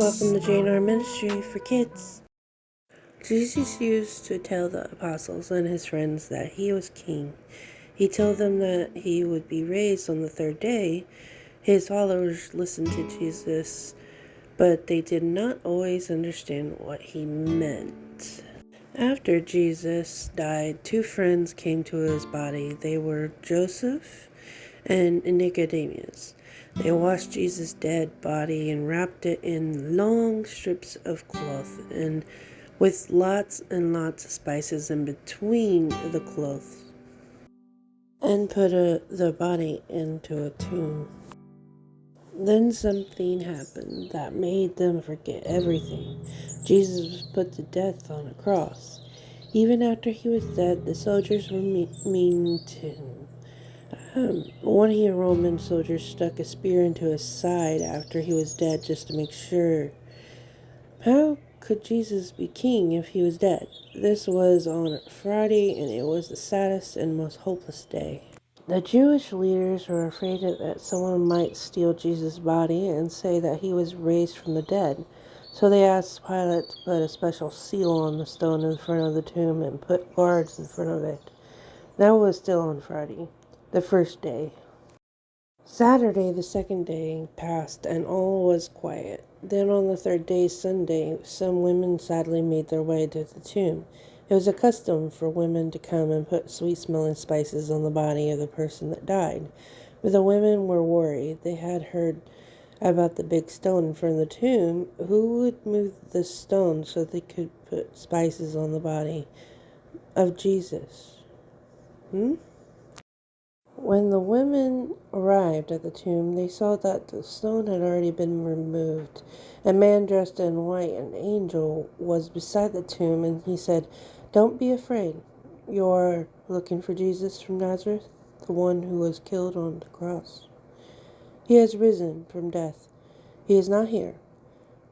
welcome to JNR Ministry for Kids. Jesus used to tell the apostles and his friends that he was king. He told them that he would be raised on the third day. His followers listened to Jesus, but they did not always understand what he meant. After Jesus died, two friends came to his body. They were Joseph and Nicodemus. They washed Jesus' dead body and wrapped it in long strips of cloth and with lots and lots of spices in between the cloth, and put the body into a tomb. Then something happened that made them forget everything. Jesus was put to death on a cross. Even after he was dead, the soldiers were mean to him. One of the Roman soldiers stuck a spear into his side after he was dead just to make sure. How could Jesus be king if he was dead? This was on Friday, and it was the saddest and most hopeless day. The Jewish leaders were afraid that someone might steal Jesus' body and say that he was raised from the dead. So they asked Pilate to put a special seal on the stone in front of the tomb and put guards in front of it. That was still on Friday, the first day. Saturday, the second day, passed, and all was quiet. Then on the third day, Sunday, some women sadly made their way to the tomb. It was a custom for women to come and put sweet-smelling spices on the body of the person that died. But the women were worried. They had heard about the big stone in front of the tomb. Who would move the stone so they could put spices on the body of Jesus? When the women arrived at the tomb, they saw that the stone had already been removed. A man dressed in white, an angel, was beside the tomb, and he said, "Don't be afraid. You're looking for Jesus from Nazareth, the one who was killed on the cross. He has risen from death. He is not here.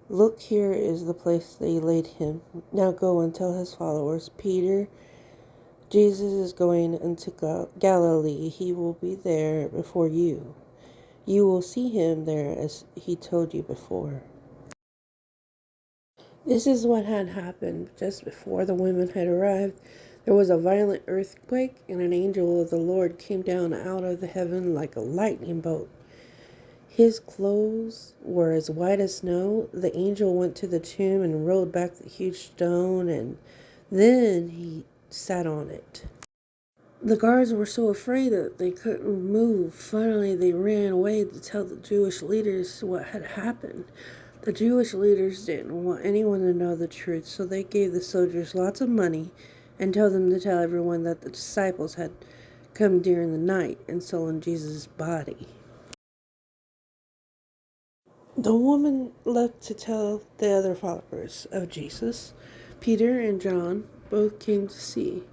Look, here is the place they laid him. Now go and tell his followers, Peter, Jesus is going into Galilee. He will be there before you. You will see him there as he told you before." This is what had happened just before the women had arrived. There was a violent earthquake, and an angel of the Lord came down out of the heaven like a lightning bolt. His clothes were as white as snow. The angel went to the tomb and rolled back the huge stone, and then he sat on it. The guards were so afraid that they couldn't move. Finally, they ran away to tell the Jewish leaders what had happened. The Jewish leaders didn't want anyone to know the truth, so they gave the soldiers lots of money and told them to tell everyone that the disciples had come during the night and stolen Jesus' body. The woman left to tell the other followers of Jesus. Peter and John both came to see.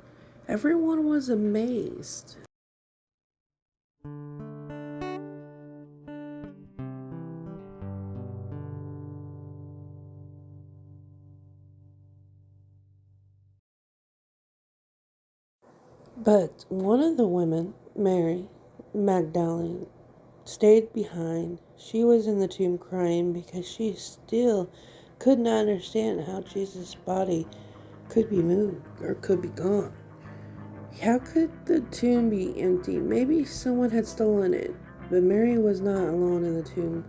Everyone was amazed. But one of the women, Mary Magdalene, stayed behind. She was in the tomb crying because she still could not understand how Jesus' body could be moved or could be gone. How could the tomb be empty? Maybe someone had stolen it. But Mary was not alone in the tomb.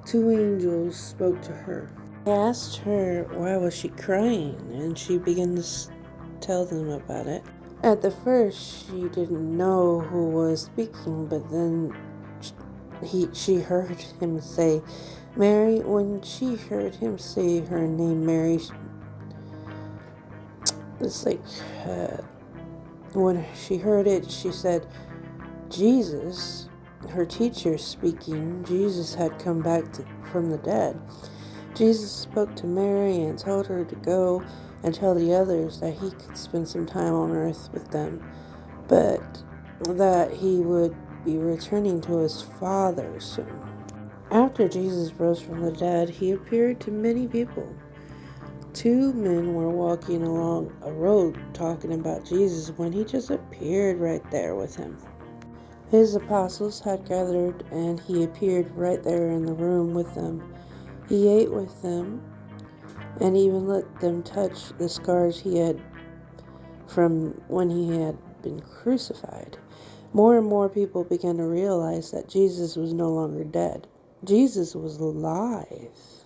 Two angels spoke to her. They asked her why was she crying, and she began to tell them about it. At the first, she didn't know who was speaking, but then she heard him say Mary. When she heard him say her name, Mary, it's like when she heard it, she said, Jesus, her teacher speaking. Jesus had come back from the dead. Jesus spoke to Mary and told her to go and tell the others that he could spend some time on earth with them, but that he would be returning to his Father soon. After Jesus rose from the dead, he appeared to many people. Two men were walking along a road talking about Jesus when he just appeared right there with him. His apostles had gathered, and he appeared right there in the room with them. He ate with them and even let them touch the scars he had from when he had been crucified. More and more people began to realize that Jesus was no longer dead. Jesus was alive.